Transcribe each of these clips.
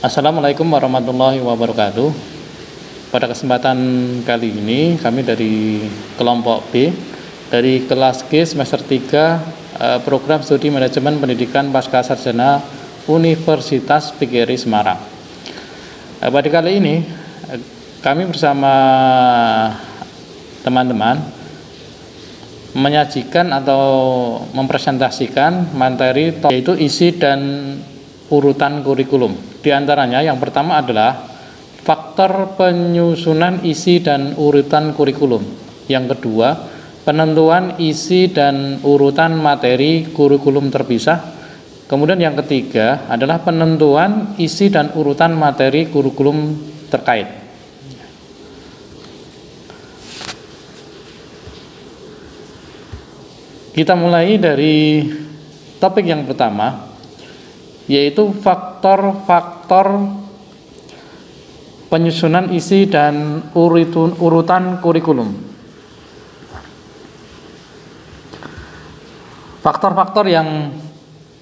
Assalamualaikum warahmatullahi wabarakatuh. Pada kesempatan kali ini kami dari kelompok B dari kelas G semester 3 program studi manajemen pendidikan pascasarjana Universitas PGRI Semarang. Pada kali ini kami bersama teman-teman menyajikan atau mempresentasikan materi yaitu isi dan urutan kurikulum. Di antaranya yang pertama adalah faktor penyusunan isi dan urutan kurikulum. Yang kedua, penentuan isi dan urutan materi kurikulum terpisah. Kemudian yang ketiga adalah penentuan isi dan urutan materi kurikulum terkait. Kita mulai dari topik yang pertama, yaitu faktor-faktor penyusunan isi dan urutan kurikulum. Faktor-faktor yang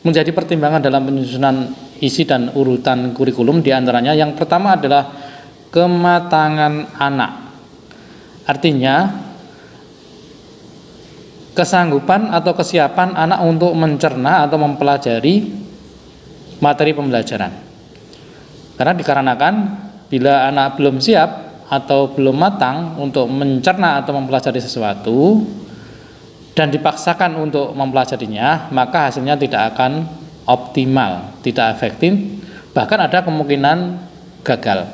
menjadi pertimbangan dalam penyusunan isi dan urutan kurikulum diantaranya yang pertama adalah kematangan anak. Artinya kesanggupan atau kesiapan anak untuk mencerna atau mempelajari materi pembelajaran. Karena dikarenakan bila anak belum siap atau belum matang untuk mencerna atau mempelajari sesuatu dan dipaksakan untuk mempelajarinya, maka hasilnya tidak akan optimal, tidak efektif, bahkan ada kemungkinan gagal.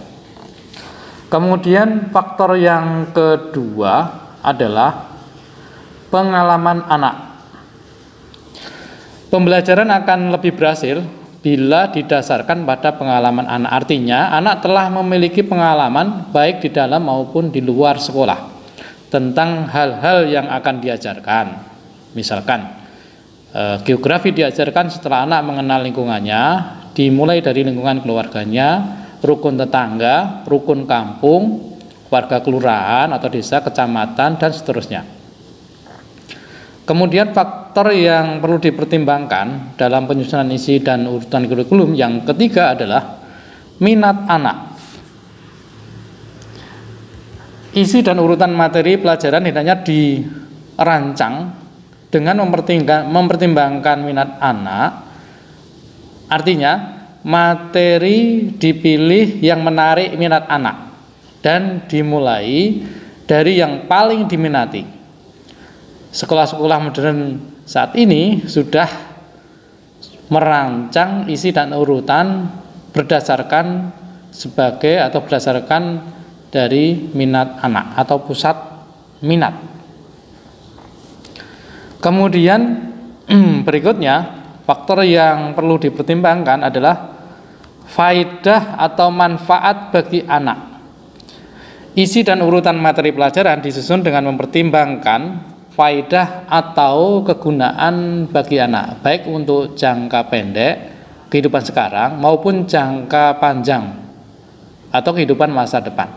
Kemudian faktor yang kedua adalah pengalaman anak. Pembelajaran akan lebih berhasil bila didasarkan pada pengalaman anak. Artinya anak telah memiliki pengalaman baik di dalam maupun di luar sekolah tentang hal-hal yang akan diajarkan. Misalkan geografi diajarkan setelah anak mengenal lingkungannya, dimulai dari lingkungan keluarganya, rukun tetangga, rukun kampung, warga kelurahan atau desa, kecamatan, dan seterusnya. Kemudian faktor yang perlu dipertimbangkan dalam penyusunan isi dan urutan kurikulum yang ketiga adalah minat anak. Isi dan urutan materi pelajaran hendaknya dirancang dengan mempertimbangkan minat anak. Artinya materi dipilih yang menarik minat anak dan dimulai dari yang paling diminati. Sekolah-sekolah modern saat ini sudah merancang isi dan urutan berdasarkan dari minat anak atau pusat minat. Kemudian berikutnya faktor yang perlu dipertimbangkan adalah faedah atau manfaat bagi anak. Isi dan urutan materi pelajaran disusun dengan mempertimbangkan faedah atau kegunaan bagi anak, baik untuk jangka pendek kehidupan sekarang maupun jangka panjang atau kehidupan masa depan.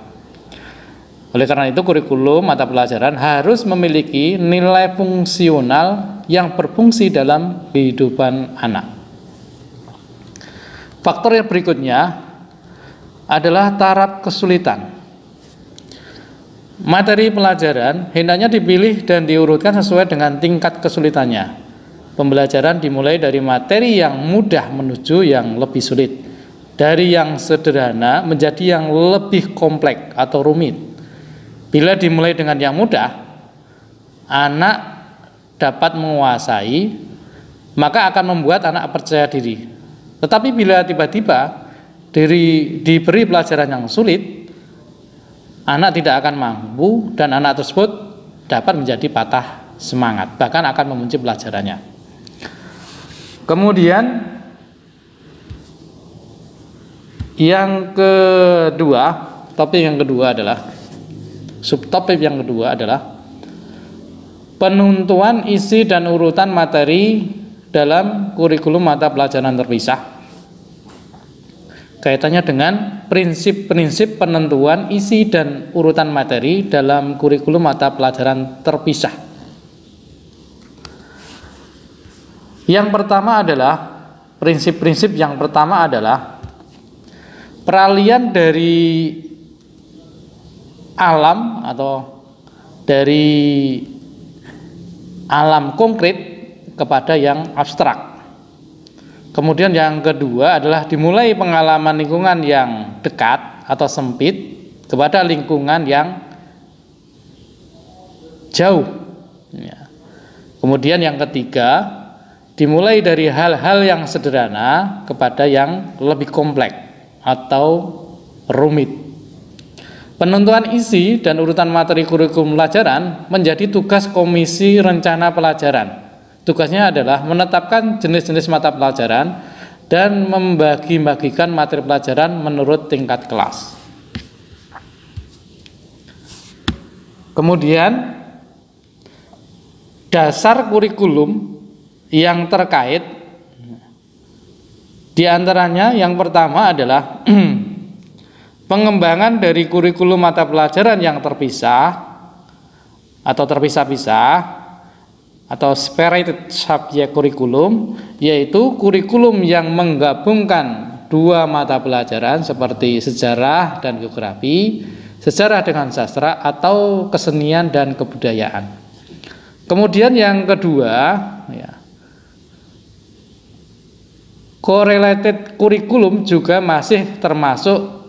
Oleh karena itu kurikulum mata pelajaran harus memiliki nilai fungsional yang berfungsi dalam kehidupan anak. Faktor yang berikutnya adalah taraf kesulitan. Materi pelajaran hendaknya dipilih dan diurutkan sesuai dengan tingkat kesulitannya. Pembelajaran dimulai dari materi yang mudah menuju yang lebih sulit, dari yang sederhana menjadi yang lebih kompleks atau rumit. Bila dimulai dengan yang mudah, anak dapat menguasai, maka akan membuat anak percaya diri. Tetapi bila tiba-tiba diberi pelajaran yang sulit, anak tidak akan mampu dan anak tersebut dapat menjadi patah semangat, bahkan akan membenci pelajarannya. Kemudian subtopik yang kedua adalah penentuan isi dan urutan materi dalam kurikulum mata pelajaran terpisah. Kaitannya dengan prinsip-prinsip penentuan isi dan urutan materi dalam kurikulum mata pelajaran terpisah. Yang pertama adalah prinsip-prinsip yang pertama adalah peralihan dari alam atau dari alam konkret kepada yang abstrak. Kemudian yang kedua adalah dimulai pengalaman lingkungan yang dekat atau sempit kepada lingkungan yang jauh. Ya. Kemudian yang ketiga, dimulai dari hal-hal yang sederhana kepada yang lebih kompleks atau rumit. Penentuan isi dan urutan materi kurikulum pelajaran menjadi tugas Komisi Rencana Pelajaran. Tugasnya adalah menetapkan jenis-jenis mata pelajaran dan membagi-bagikan materi pelajaran menurut tingkat kelas. Kemudian dasar kurikulum yang terkait diantaranya yang pertama adalah pengembangan dari kurikulum mata pelajaran yang terpisah atau terpisah-pisah atau separated subject kurikulum, yaitu kurikulum yang menggabungkan dua mata pelajaran seperti sejarah dan geografi, sejarah dengan sastra atau kesenian dan kebudayaan. Kemudian yang kedua, ya, correlated kurikulum juga masih termasuk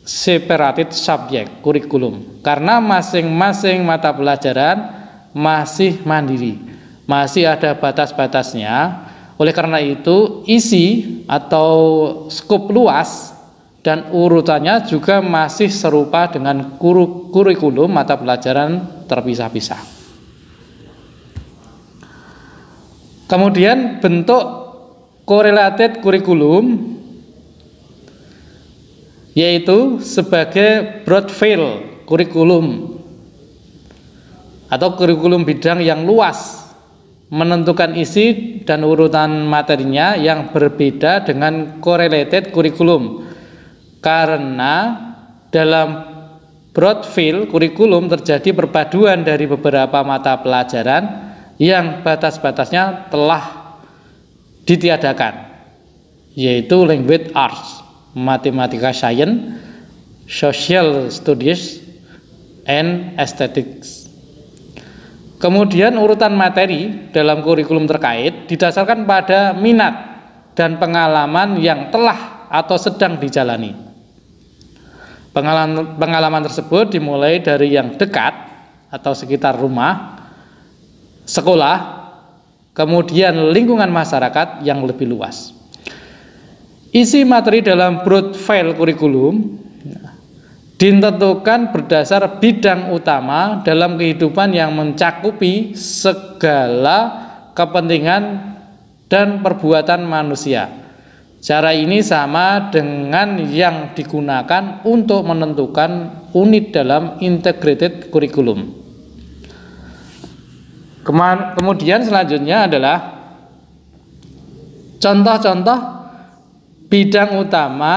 separated subject kurikulum karena masing-masing mata pelajaran masih mandiri, masih ada batas-batasnya. Oleh karena itu isi atau skop luas dan urutannya juga masih serupa dengan kurikulum mata pelajaran terpisah-pisah. Kemudian bentuk correlated kurikulum yaitu sebagai broadfield kurikulum atau kurikulum bidang yang luas, menentukan isi dan urutan materinya yang berbeda dengan correlated kurikulum. Karena dalam broadfield kurikulum terjadi perpaduan dari beberapa mata pelajaran yang batas-batasnya telah ditiadakan, yaitu language arts, matematika science, social studies, and aesthetics. Kemudian urutan materi dalam kurikulum terkait didasarkan pada minat dan pengalaman yang telah atau sedang dijalani. Pengalaman tersebut dimulai dari yang dekat atau sekitar rumah, sekolah, kemudian lingkungan masyarakat yang lebih luas. Isi materi dalam broadfield kurikulum ditentukan berdasar bidang utama dalam kehidupan yang mencakupi segala kepentingan dan perbuatan manusia. Cara ini sama dengan yang digunakan untuk menentukan unit dalam integrated kurikulum. Kemudian selanjutnya adalah contoh-contoh bidang utama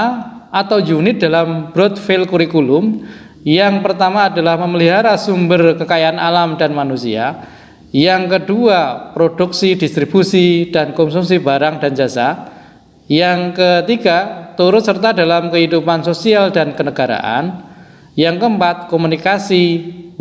atau unit dalam broadfield kurikulum. Yang pertama adalah memelihara sumber kekayaan alam dan manusia. Yang kedua, produksi, distribusi, dan konsumsi barang dan jasa. Yang ketiga, turut serta dalam kehidupan sosial dan kenegaraan. Yang keempat, komunikasi,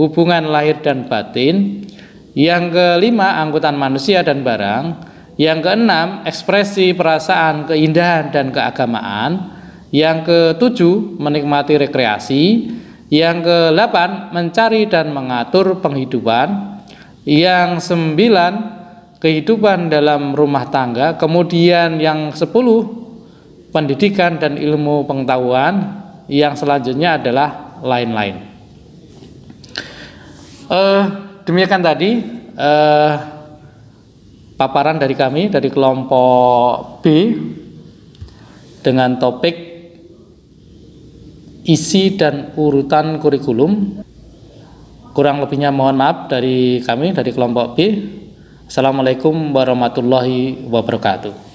hubungan lahir dan batin. Yang kelima, angkutan manusia dan barang. Yang keenam, ekspresi perasaan, keindahan, dan keagamaan. Yang ketujuh, menikmati rekreasi. Yang kedelapan, mencari dan mengatur penghidupan. Yang sembilan, kehidupan dalam rumah tangga. Kemudian yang 10, pendidikan dan ilmu pengetahuan. Yang selanjutnya adalah lain-lain. Demikian tadi paparan dari kami dari kelompok B dengan topik isi dan urutan kurikulum. Kurang lebihnya mohon maaf dari kami dari kelompok B. Assalamualaikum warahmatullahi wabarakatuh.